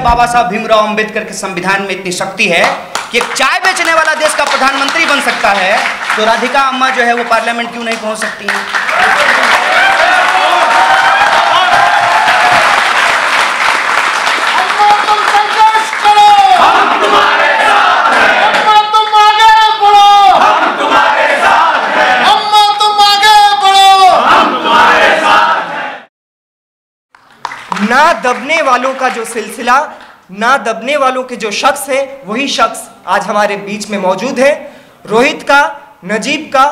बाबा साहब भीमराव अंबेडकर के संविधान में इतनी शक्ति है कि एक चाय बेचने वाला देश का प्रधानमंत्री बन सकता है, तो राधिका अम्मा जो है वो पार्लियामेंट क्यों नहीं पहुंच सकती हैं? ना दबने वालों का जो सिलसिला, ना दबने वालों के जो शख्स है, वही शख्स आज हमारे बीच में मौजूद है। रोहित का, नजीब का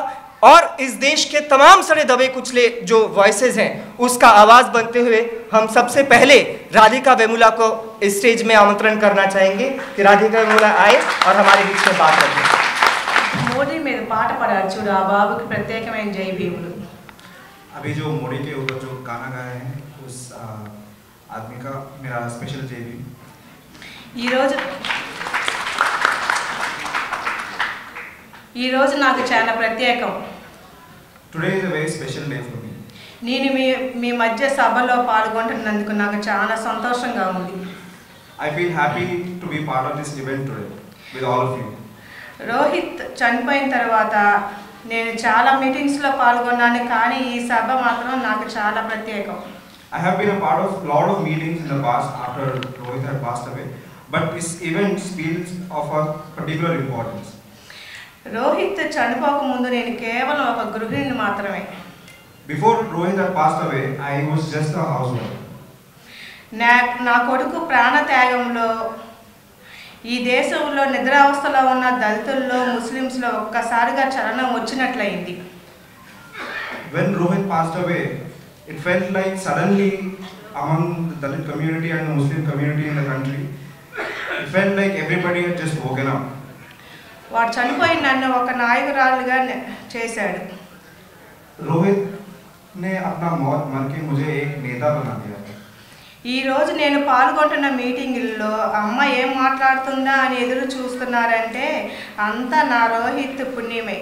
और इस देश के तमाम सड़े दबे कुचले जो वॉइसेस हैं, उसका आवाज़ बनते हुए हम सबसे पहले राधिका वेमुला को इस स्टेज में आमंत्रण करना चाहेंगे कि राधिका वेमुला आए और हमारे बीच में बात करें। मोदी मेरे पाठ पढ़ा चूड़ा बाबू की प्रत्येक में जय भीम। अभी जो मोदी के ऊपर जो गाना गाए हैं उस आदमी का मेरा स्पेशल जय भीम। ఈ రోజు నాకు చాలా ప్రత్యేకం. Today is a very special day for me. నేను మీ మధ్య సభలో పాల్గొంటున్నందుకు నాకు చాలా సంతోషంగా ఉంది. I feel happy to be part of this event today with all of you. Rohit చనిపోయిన తర్వాత నేను చాలా మీటింగ్స్లో పాల్గొన్నాను, కానీ ఈ సభ మాత్రం నాకు చాలా ప్రత్యేకం. I have been a part of a lot of meetings in the past after Rohit had passed away, but this event feels of a particular importance. Rohit చనిపోక ముందు నేను కేవలం ఒక గృహిణిని మాత్రమే. Before Rohit had passed away, I was just a housewife. నా కొడుకు ప్రాణత్యాగంలో ఈ దేశంలో నిద్రావస్థలో ఉన్న దళితుల్లో ముస్లిమ్స్లో ఒక్కసారిగా చలనం వచ్చినట్లయింది. When Rohit passed away, it felt like suddenly among the Dalit community and the Muslim community in the country, it felt like everybody had just woken up. వాడు చనిపోయి నన్ను ఒక నాయకురాలుగా చేశాడు. रोहित ने अपना मौत मर के मुझे एक नेता बना दिया. ఈ రోజు నేను పాల్గొంటున్న మీటింగుల్లో అమ్మ ఏం మాట్లాడుతుందా అని ఎదురు చూస్తున్నారంటే అంతా నా రోహిత్ పుణ్యమే.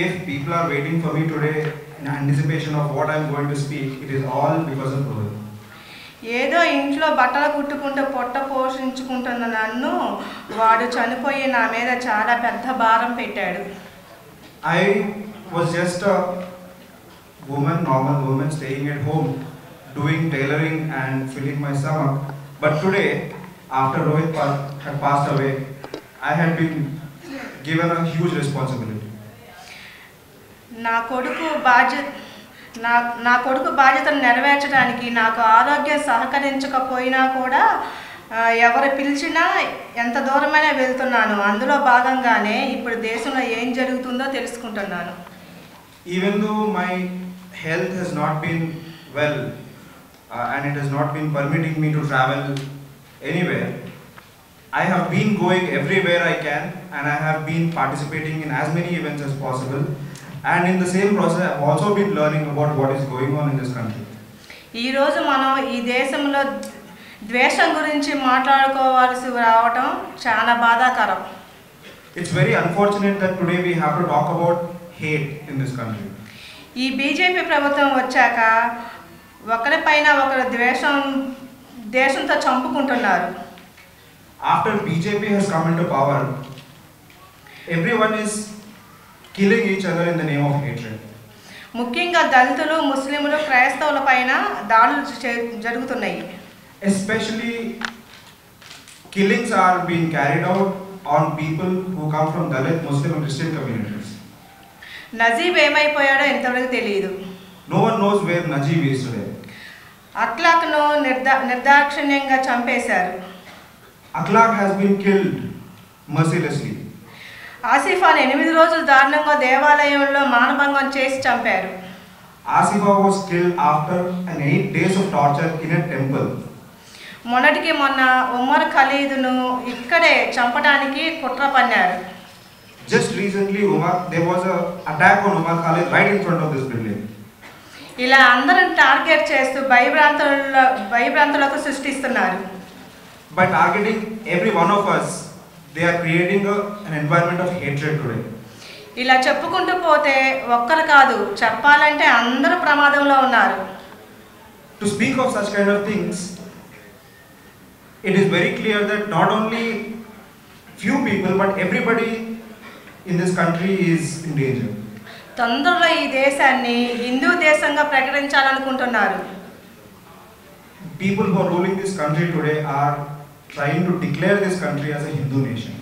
If people are waiting for me today in anticipation of what I am going to speak, it is all because of Rohit. ఏదో ఇంట్లో బట్టలు కుట్టుకుంటూ పొట్ట పోషించుకుంటున్న నన్ను వాడు చనిపోయి నా మీద చాలా పెద్ద భారం పెట్టాడు. I was just a woman, normal woman, staying at home, doing tailoring and filling my stomach. But today, after Rohit had passed away, I had been given a huge responsibility. నా కొడుకు బాధ్యతను నెరవేర్చడానికి నాకు ఆరోగ్యం సహకరించకపోయినా కూడా ఎవరు పిలిచినా ఎంత దూరమైనా వెళ్తున్నాను. అందులో భాగంగానే ఇప్పుడు దేశంలో ఏం జరుగుతుందో తెలుసుకుంటున్నాను. Even though my health has not been well and it has not been permitting me to travel anywhere, I have been going everywhere I can and I have been participating in as many events as possible. And in the same process, I have also been learning about what is going on in this country. ఈ రోజు మనం ఈ దేశంలో ద్వేషం గురించి మాట్లాడుకోవాల్సి రావటం చాలా బాధాకరం. It's very unfortunate that today we have to talk about hate in this country. ఈ బీజేపీ ప్రభుత్వం వచ్చాక ఒకరిపైన ఒకరు దేశంతో చంపుకుంటున్నారు. After BJP has come into power, everyone is killing each other in the name of hatred. ముఖ్యంగా దళితులు, ముస్లింలు, క్రైస్తవుల పైన దాడులు జరుగుతున్నాయి. Especially killings are being carried out on people who come from Dalit, Muslim and Christian communities. Najib ఏమైపోయాడో ఇంతవరకు తెలియదు. No one knows where Najib is today. అఖ్లాక్ను నిర్దాక్షిణ్యంగా చంపేశారు. Akhlaq has been killed mercilessly. ఆసిఫాను 8 రోజులు దారుణంగా దేవాలయంలో మానభంగం చేసి చంపారు. Asifa was killed after an 8 days of torture in a temple. మొన్నటికి మొన్న ఉమర్ ఖలీదును ఇక్కడే చంపడానికి కుట్ర పన్నారు. Just recently, there was an attack on Umar Khalid right in front of this building. ఇలా అందరం టార్గెట్ చేస్తూ భయభ్రాంతులకు సృష్టిస్తున్నారు. By targeting every one of us, they are creating an environment of hatred today. ఇలా చెప్పుకుంటూ పోతే ఒక్కరు కాదు, చెప్పాలంటే అందరూ ప్రమాదంలో ఉన్నారు. To speak of such kind of things, it is very clear that not only few people but everybody in this country is in danger. తొందరలో ఈ దేశాన్ని హిందూ దేశంగా ప్రకటించాలనుకుంటున్నారు. People who are ruling this country today are trying to declare this country as a Hindu nation.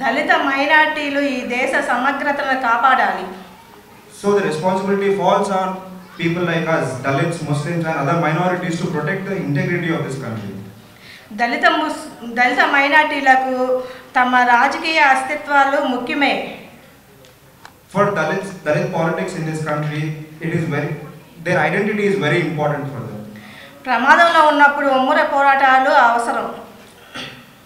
దళిత మైనారిటీలు ఈ దేశ సమగ్రతను కాపాడాలి. So the responsibility falls on people like us, Dalits, Muslims and other minorities to protect the integrity of this country. దళిత మైనారిటీలకు తమ రాజకీయ అస్తిత్వాలు ముఖ్యమే. For Dalit politics in this country, their identity is very important for them. ప్రమాదంలో ఉన్నప్పుడు ఉమ్మడి పోరాటాలు అవసరం.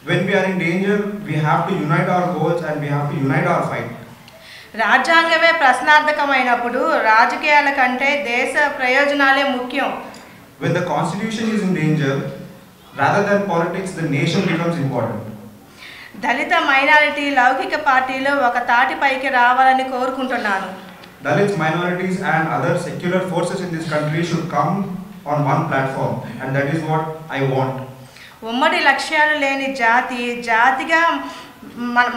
When we are in danger, we have to unite our goals and we have to unite our fight. రాజ్యాంగమే ప్రశ్నార్థకమైనప్పుడు రాజకీయాల కంటే దేశ ప్రయోజనాలే ముఖ్యం. When the constitution is in danger, rather than politics, the nation becomes important. Dalit minority లౌకిక పార్టీలు ఒక తాటిపైకి రావాలని కోరుకుంటున్నాను. Dalits, minorities and other secular forces in this country should come on one platform, and that is what I want. ఉమ్మడి లక్ష్యాలు లేని జాతిగా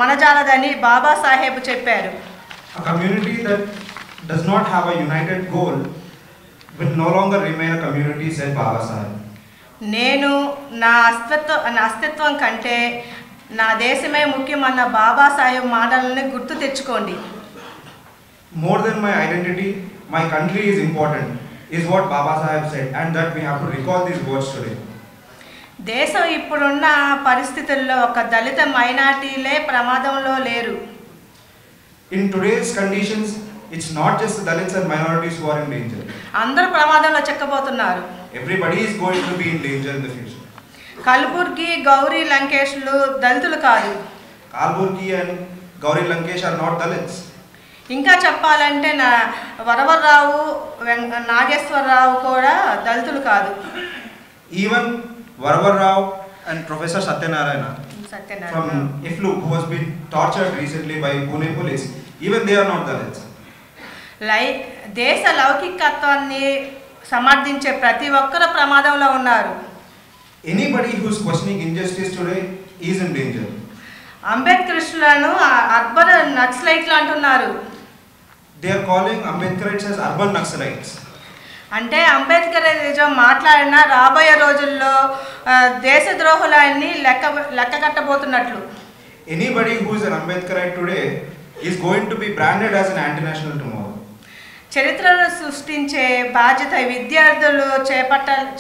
మనజాలదని బాబాసాహెబ్ చెప్పారు. A community that does not have a united goal will no longer remain a community, said Baba Saheb. నేను నా అస్తిత్వం కంటే నా దేశమే ముఖ్యమన్న బాబాసాహెబ్ మాటలను గుర్తు తెచ్చుకోండి. More than my identity, my country is important, is what Baba Saheb said, and that we have to recall these words today. దేశం ఇప్పుడున్న పరిస్థితుల్లో ఒక దళిత మైనారిటీలే ప్రమాదంలో లేరు. In today's conditions, it's not just the Dalits and minorities who are in danger. అందరూ ప్రమాదంలో చిక్కబోతున్నారు. Everybody is going to be in danger in the future. Kalburgi, Gauri లంకేష్లు దళితులు కాదు. Kalburgi and Gauri Lankesh are not Dalits. ఇంకా చెప్పాలంటే వరవర్రావు, నాగేశ్వరరావు కూడా దళితులు కాదు. Even Varavar Rao and Professor Satyanarayana from IFLU, who has been tortured recently by Pune police, even they are not Dalits. దేశ లౌకికత్వాన్ని సమర్థించే ప్రతి ఒక్కరు ప్రమాదంలో ఉన్నారు. Anybody who is questioning injustice today is in danger. అంబేద్కరిస్టులను అర్బన్ నక్సలైట్లు అంటున్నారు. They are calling Ambedkarites as urban Naxalites. అంటే అంబేద్కరిజం మాట్లాడిన రాబోయే రోజుల్లో దేశద్రోహులన్నీ లెక్క కట్టబోతున్నట్లు. Anybody who is an Ambedkarite today is going to be branded as an anti-national tomorrow. చరిత్రను సృష్టించే బాధ్యత విద్యార్థులు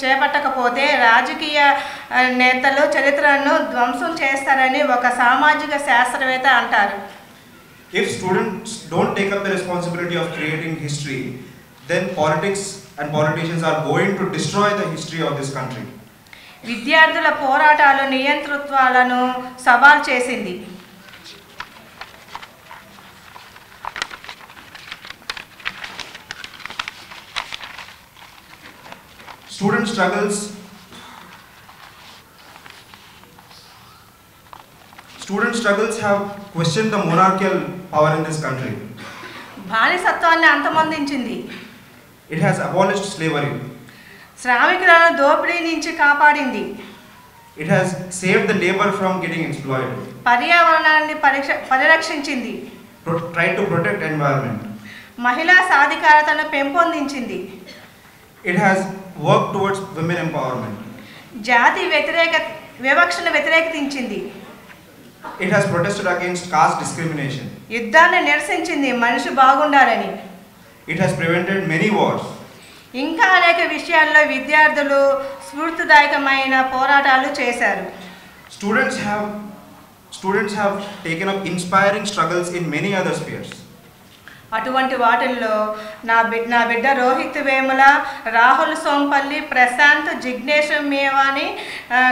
చేపట్టకపోతే రాజకీయ నేతలు చరిత్రను ధ్వంసం చేస్తారని ఒక సామాజిక శాస్త్రవేత్త అంటారు. If students don't take up the responsibility of creating history, then politics and politicians are going to destroy the history of this country. విద్యార్థుల పోరాటాలు నియంతృత్వాలను సవాల్ చేసింది. Student struggles have questioned the monarchical power in this country. బానిసత్వాన్ని అంతమొందించింది. It has abolished slavery. శ్రామికులను దోపిడీ నుంచి కాపాడింది. It has saved the labor from getting exploited. పర్యావరణాన్ని పరిరక్షించింది. Tried to protect environment. మహిళా సాధికారతను పెంపొందించింది. It has worked towards women empowerment. జాతి వివక్షను వ్యతిరేకించింది. It has protested against caste discrimination. యుద్ధాన్ని నిరసించింది మనిషి బాగుండాలని. It has prevented many wars. ఇంకా అనేక విషయాల్లో విద్యార్థులు స్ఫూర్తిదాయకమైన పోరాటాలు చేశారు. Students have taken up inspiring struggles in many other spheres. అటువంటి వాటిల్లో నా బిడ్డ రోహిత్ వేముల, రాహుల్ సోంపల్లి, ప్రశాంత్, జిగ్నేష్ మేవాని,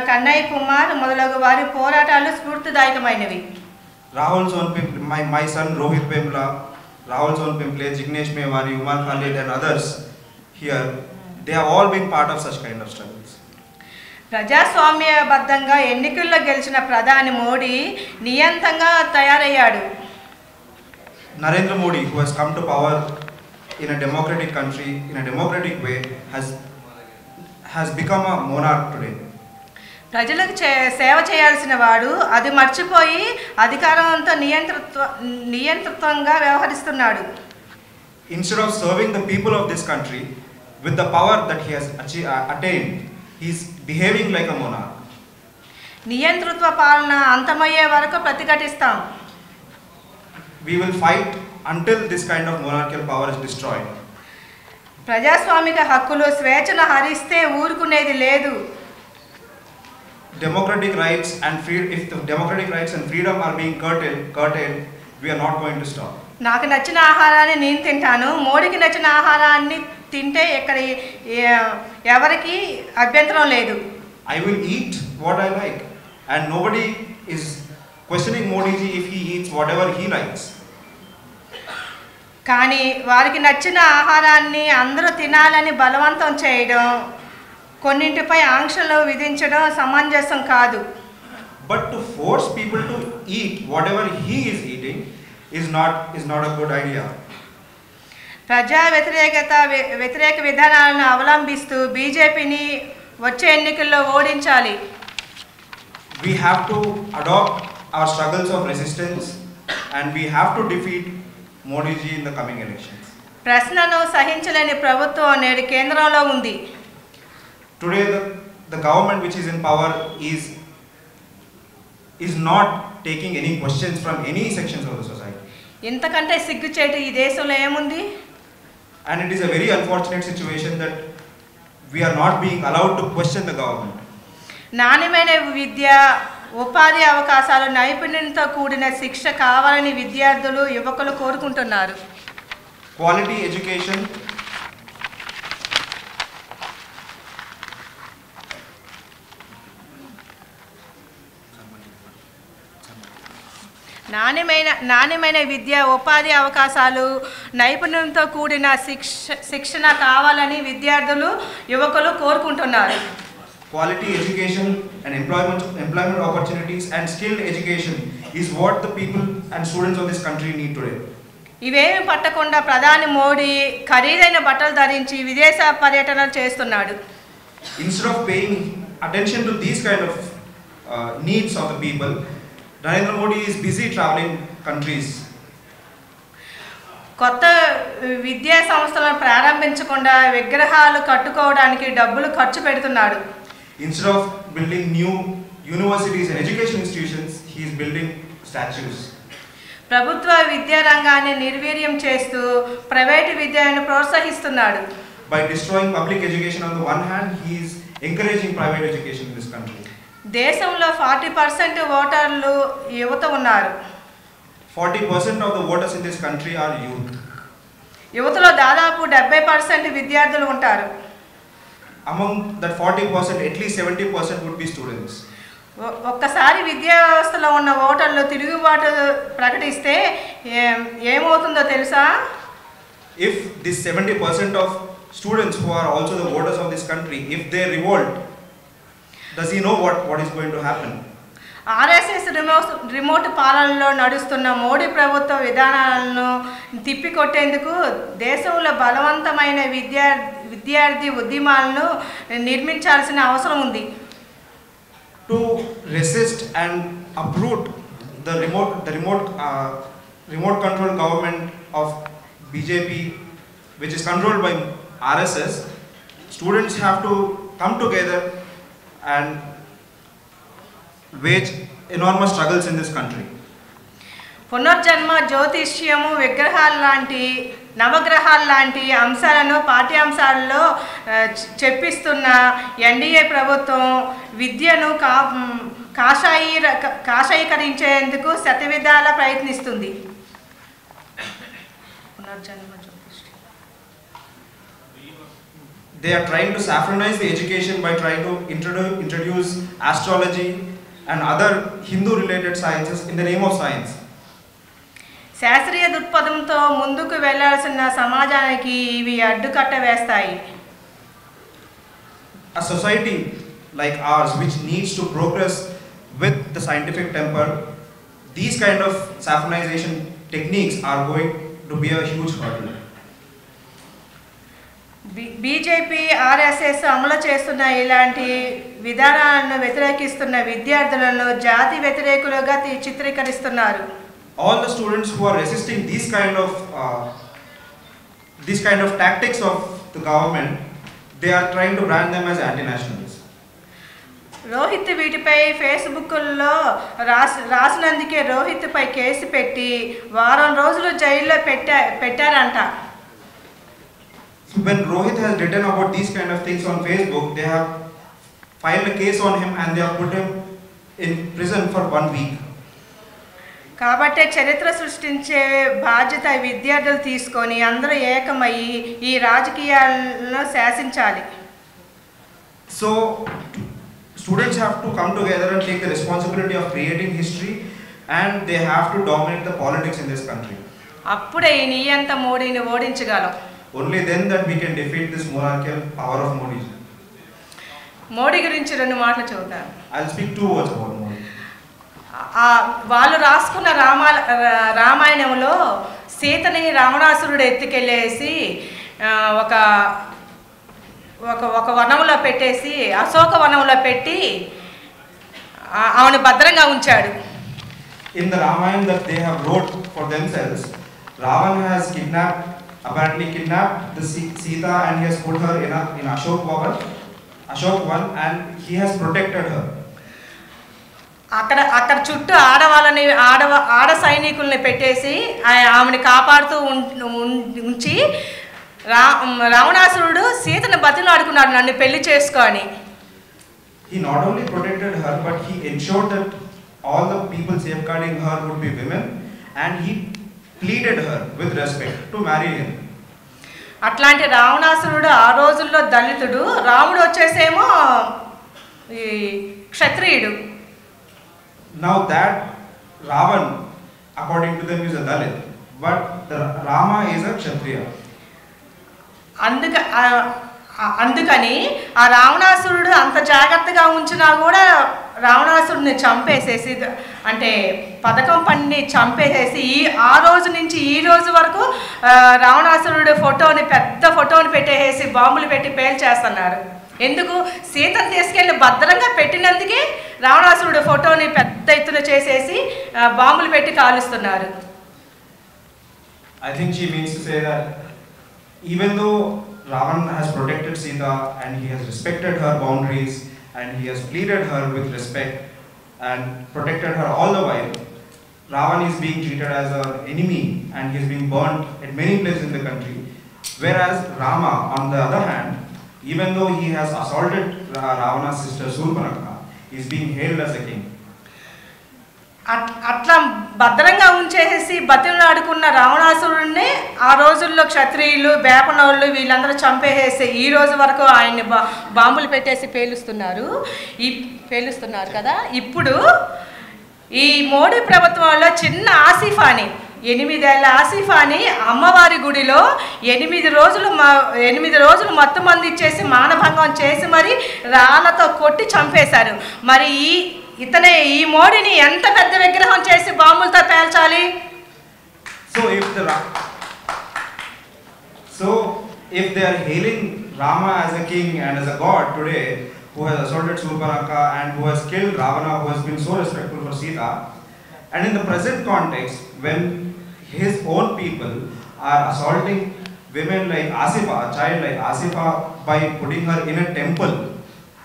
కన్నయ్య కుమార్ మొదలగు వారి పోరాటాలు స్ఫూర్తిదాయకమైనవి. Rahul Sonpimple, my son Rohit Vemula, Rahul Sonpimple, Jignesh Mewani, Umar Khalid and others here, they have all been part of such kind of struggles. ప్రజాస్వామ్యబద్ధంగా ఎన్నికల్లో గెలిచిన ప్రధాని మోడీ నియంతంగా తయారయ్యాడు. Narendra Modi, who has come to power in a democratic country, in a democratic way, has become a monarch today. ప్రజలకు సేవ చేయాల్సిన వాడు అది మర్చిపోయి అధికారంతో నియంతృత్వంగా వ్యవహరిస్తున్నాడు. Instead of serving the people of this country with the power that he has attained, he is behaving like a monarch. నియంతృత్వ పాలన అంతమయ్యే వరకు ప్రతిఘటిస్తాం. We will fight until this kind of monarchical power is destroyed. ప్రజాస్వామిక హక్కులు స్వేచ్ఛను హరిస్తే ఊరుకునేది లేదు. Democratic rights and if the democratic rights and freedom are being curtailed, we are not going to stop. నాకు నచ్చిన ఆహారాన్ని నేను తింటాను, మోడీకి నచ్చిన ఆహారాన్ని తింటే ఇక్కడ ఎవరికి అభ్యంతరం లేదు. I will eat what I like and nobody is questioning Modi ji if he eats whatever he likes. కానీ వారికి నచ్చిన ఆహారాన్ని అందరూ తినాలని బలవంతం చేయడం, కొన్నింటిపై ఆంక్షలు విధించడం సమంజసం కాదు. But to force people to eat whatever he is eating is not a good idea. ప్రజా వ్యతిరేక విధానాలను అవలంబిస్తూ బీజేపీని వచ్చే ఎన్నికల్లో ఓడించాలి. We have to adopt our struggles of resistance and we have to defeat Modi ji in the coming elections. ప్రశ్నను సహించలేని ప్రభుత్వం నేడు కేంద్రంలో ఉంది. Today the government which is in power is not taking any questions from any sections of the society. ఇంతకంటే సిగ్గుచేటు ఈ దేశంలో ఏముంది? And it is a very unfortunate situation that we are not being allowed to question the government. నాణ్యమైన విద్య, ఉపాధి అవకాశాలు, నైపుణ్యంతో కూడిన శిక్ష కావాలని విద్యార్థులు, యువకులు కోరుకుంటున్నారు. Quality education, నాణ్యమైన విద్య, ఉపాధి అవకాశాలు, నైపుణ్యంతో కూడిన శిక్షణ కావాలని విద్యార్థులు, యువకులు కోరుకుంటున్నారు. Quality education and employment opportunities and skilled education is what the people and students of this country need today. ఇవేమి పట్టకుండా ప్రధాని మోడీ ఖరీదైన బట్టలు ధరించి విదేశ పర్యటనలు చేస్తున్నాడు. Instead of paying attention to these kind of needs of the people, Narendra Modi is busy traveling countries. కొత్త విద్యా సంస్థలను ప్రారంభించకుండా విగ్రహాలు కట్టుకోవడానికి డబ్బులు ఖర్చు పెడుతున్నాడు. Instead of building new universities and education institutions, he is building statues. ప్రభుత్వ విద్యా రంగాన్ని నిర్వీర్యం చేస్తూ ప్రైవేటు విద్యను ప్రోత్సహిస్తున్నాడు. By destroying public education on the one hand, he is encouraging private education in this country. దేశంలో 40% ఓటర్లు యువత ఉన్నారు. 40% of the voters in this country are youth. యువతలో దాదాపు 70% విద్యార్థులు ఉంటారు. Among that 40%, at least 70% would be students. ఒక్కసారి విద్యా వ్యవస్థలో ఉన్న ఓటర్లు తిరుగుబాటు ప్రకటిస్తే ఏమవుతుందో తెలుసా? If this 70% of students who are also the voters of this country, if they revolt, does he know what is going to happen? RSS remote పాలనలో నడుస్తున్న మోడీ ప్రభుత్వ విధానాలను తిప్పికొట్టేందుకు దేశంలో బలవంతమైన విద్యార్థి ఉద్యమాలను నిర్మించాల్సిన అవసరం ఉంది. To resist and uproot the remote control government of BJP, which is controlled by RSS, students have to come together and wage enormous struggles in this country. పునర్జన్మ, జ్యోతిష్యము, విగ్రహాలు లాంటి నవగ్రహాలు లాంటి అంశాలను పాఠ్యాంశాలలో చెప్పిస్తున్న ఎన్డీఏ ప్రభుత్వం విద్యను కాషాయీకరించేందుకు శతవిధాల ప్రయత్నిస్తుంది. They are trying to saffronize the education by trying to introduce astrology and other Hindu related sciences in the name of science. శాస్త్రీయ దృక్పథంతో ముందుకు వెళ్లాల్సిన సమాజానికి ఇవి అడ్డుకట్ట వేస్తాయి. A society like ours which needs to progress with the scientific temper, these kind of saffronization techniques are going to be a huge hurdle. BJP RSS అమలు చేస్తున్న ఇలాంటి విధానాలను వ్యతిరేకిస్తున్న విద్యార్థులను జాతి వ్యతిరేకులుగా చిత్రీకరిస్తున్నారు. All the students who are resisting these kind of tactics of the government, they are trying to brand them as anti-nationals. Rohit వీటిపై ఫేస్బుక్లో రాసినందుకే రోహిత్ పై case పెట్టి వారం రోజులు జైల్లో పెట్టారంట. When Rohit has written about these kind of things on Facebook, they have filed a case on him and they have put him in prison for 1 week. కాబట్టి చరిత్ర సృష్టించే బాధ్యత విద్యార్థులు తీసుకొని అందరూ ఏకమయ్యి ఈ రాజకీయాలను శాసించాలి. So students have to come together and take the responsibility of creating history, and they have to dominate the politics in this country. అప్పుడే ఈ నియంత మోడీని ఓడించగలం. Only then that we can defeat this monarchical power of Modi. Modi గురించి 2 మాటలు చెబుతాను. I'll speak 2 words about Modi. వాళ్ళు రాసుకున్న రామాయణంలో సీతని రావణాసురుడు ఎత్తుకెళ్ళేసి ఒక ఒక వనంలో పెట్టేసి అశోక వనంలో పెట్టి ఆమెను భద్రంగా ఉంచాడు. In the Ramayana that they have wrote for themselves, Ravana has apparently kidnapped the Sita and he has put her in Ashok Van, and he has protected her. అక్కడ చుట్టూ ఆడ సైనికుల్ని పెట్టేసి ఆమెను కాపాడుతూ ఉంచి రావణాసురుడు సీతను బతిలాడుకున్నాడు నన్ను పెళ్లి చేసుకొని. He not only protected her, but he ensured that all the people safeguarding her would be women, and he pleaded her with respect to marry him. అట్లాంటి రావణాసురుడు ఆ రోజుల్లో దళితుడు, రాముడు వచ్చేసేమో ఈ క్షత్రియుడు. Now that Ravan, according to them, is a Dalit, but Rama is a Kshatriya. అందుకని ఆ రావణాసురుడు అంత జాగ్రత్తగా ఉంచినా కూడా రావణాసురుడిని చంపేసేసి, అంటే పథకం పన్ని చంపేసేసి ఆ రోజు నుంచి ఈ రోజు వరకు రావణాసురుడు పెద్ద ఫోటోని పెట్టేసి బాంబులు పెట్టి పేల్చేస్తున్నారు. ఎందుకు? సీతను తీసుకెళ్ళి భద్రంగా పెట్టినందుకే రావణాసురుడు ఫోటోని పెద్ద ఎత్తున చేసేసి బాంబులు పెట్టి కాలుస్తున్నారు. I think she means to say that even though Ravan has protected Sita and he has respected her boundaries and he has pleaded her with respect and protected her all the while, Ravan is being treated as an enemy and he is being burnt at many places in the country. Whereas Rama, on the other hand, even though he has assaulted Ravana's sister Surpanakha, he is being hailed as a king. అట్లా భద్రంగా ఉంచేసి బతిలాడుకున్న రావణాసురుడిని ఆ రోజుల్లో క్షత్రియులు, వేపనోళ్ళు వీళ్ళందరూ చంపేసేసి ఈ రోజు వరకు ఆయన్ని బాంబులు పెట్టేసి పేలుస్తున్నారు కదా. ఇప్పుడు ఈ మోడీ ప్రభుత్వంలో చిన్న ఆసిఫాని 8 ఏళ్ల ఆసిఫాని అమ్మవారి గుడిలో 8 రోజులు మొత్తం మంది ఇచ్చేసి మానభంగం చేసి మరి రాళ్ళతో కొట్టి చంపేశారు. మరి ఈ మోడీని ఎంత పెద్ద విగ్రహం చేసి బాంబులతో పేల్చాలి? So if they are hailing Rama as a king and as a god today, who has assaulted Surpanakha and who has killed Ravana, who has been so respectful for Sita, and in the present context when his own people are assaulting women like Asifa, a child like Asifa, by putting her in a temple,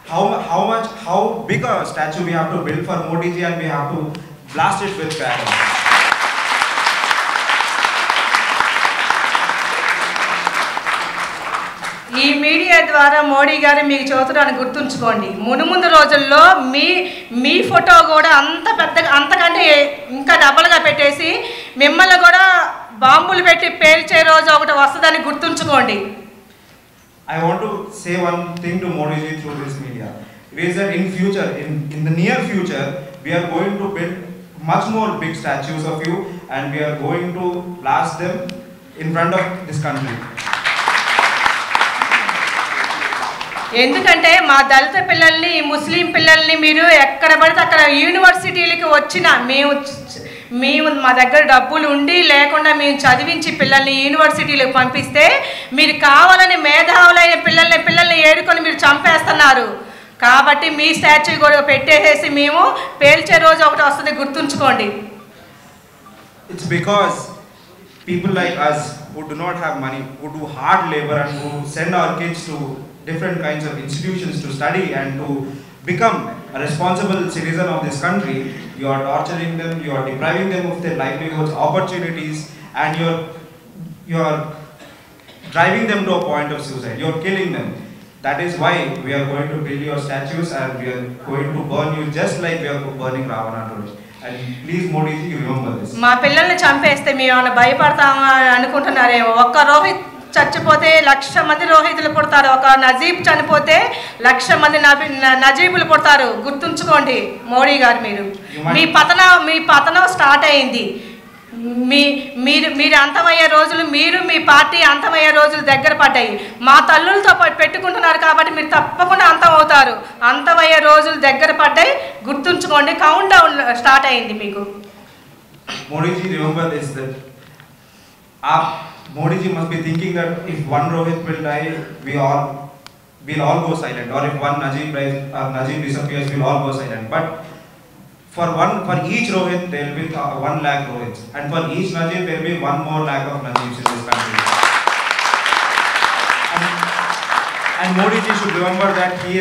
how big a statue we have to build for Modi ji, and we have to blast it with crackers. ఈ media ద్వారా మోడీ గారు మీకు చెబుతున్నాను, గుర్తుంచుకోండి. మునుముందు రోజుల్లో మీ photo కూడా అంతకంటే ఇంకా డబల్గా పెట్టేసి మిమ్మల్ని కూడా బాంబులు పెట్టి పేల్చే రోజు ఒకటి వస్తుందని గుర్తుంచుకోండి. I want to say one thing to Modi ji through this media. It is that in future, in the near future, we are going to build much more big statues of you, and we are going to blast them in front of this country. ఎందుకంటే మా దళిత పిల్లల్ని, ముస్లిం పిల్లల్ని మీరు ఎక్కడ పడితే అక్కడ యూనివర్సిటీలకి వచ్చిన మేము మా దగ్గర డబ్బులు ఉండి లేకుండా మేము చదివించి పిల్లల్ని యూనివర్సిటీలకు పంపిస్తే మీరు కావాలని మేధావులైన పిల్లల్ని ఏడుకొని మీరు చంపేస్తున్నారు. కాబట్టి మీ స్టాచ్యూ కూడా పెట్టేసి మేము పేల్చే రోజు ఒకటి వస్తుంది, గుర్తుంచుకోండి. It's because people like us who do not have money, who do hard labor and who send our kids to different kinds of institutions to study and to become a responsible citizen of this country, you are torturing them, you are depriving them of their livelihoods, opportunities, and you are driving them to a point of suicide. You are killing them. That is why we are going to build your statues and we are going to burn you just like we are burning Ravana today. And please Modi ji, remember this. మా పిల్లల్ని చంపేస్తే మేము ఏమైనా భయపడతామా అనుకుంటున్నారేమో. ఒక్క రోహిత్ చచ్చిపోతే 1,00,000 మంది రోహితులు పుడతారు. ఒక నజీబ్ చనిపోతే 1,00,000 మంది నజీబులు పుడతారు. గుర్తుంచుకోండి మోడీ గారు, మీ పతనం స్టార్ట్ అయింది. మీరు అంతమయ్యే రోజులు, మీరు మీ పార్టీ అంతమయ్యే రోజులు దగ్గర పడ్డాయి. మా తల్లులతో పెట్టుకుంటున్నారు కాబట్టి మీరు తప్పకుండా అంతం అవుతారు. అంతమయ్యే రోజులు దగ్గర పడ్డాయి, గుర్తుంచుకోండి. కౌంట్ డౌన్ స్టార్ట్ అయింది మీకు. Modi ji, remember this, that Modi ji must be thinking that if one Rohit will die, we'll all go silent, or if one Najib disappears, we'll all go silent. But for each Rohit, there will be 1 lakh Rohits, and for each Najib, there will be 1 more lakh of Najibs in this country. And Modi ji should remember that he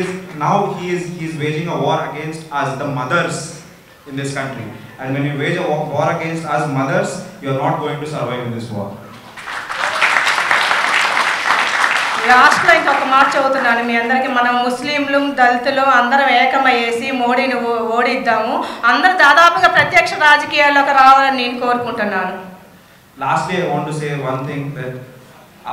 is waging a war against us, the mothers in this country. And when you wage a war against us mothers, you are not going to survive in this war. లాస్ట్లో ఇంకొక మాట చదువుతున్నాను మీ అందరికీ. మనం ముస్లింలు, దళితులు అందరం ఏకమయ్యేసి మోడీని ఓడిద్దాము. అందరూ దాదాపుగా ప్రత్యక్ష రాజకీయాల్లోకి రావాలని నేను కోరుకుంటున్నాను. Lastly, I want to say one thing, that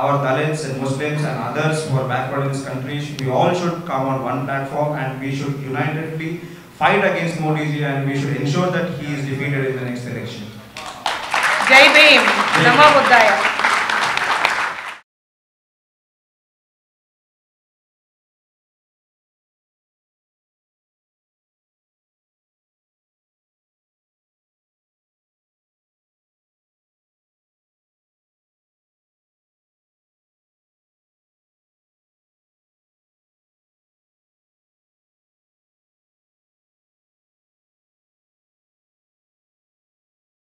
our Dalits and Muslims and others who are backward in this country, we all should come on one platform and we should unitedly fight against Modi ji, and we should ensure that he is defeated in the next election. Jai Bhim, Namo Buddhaya.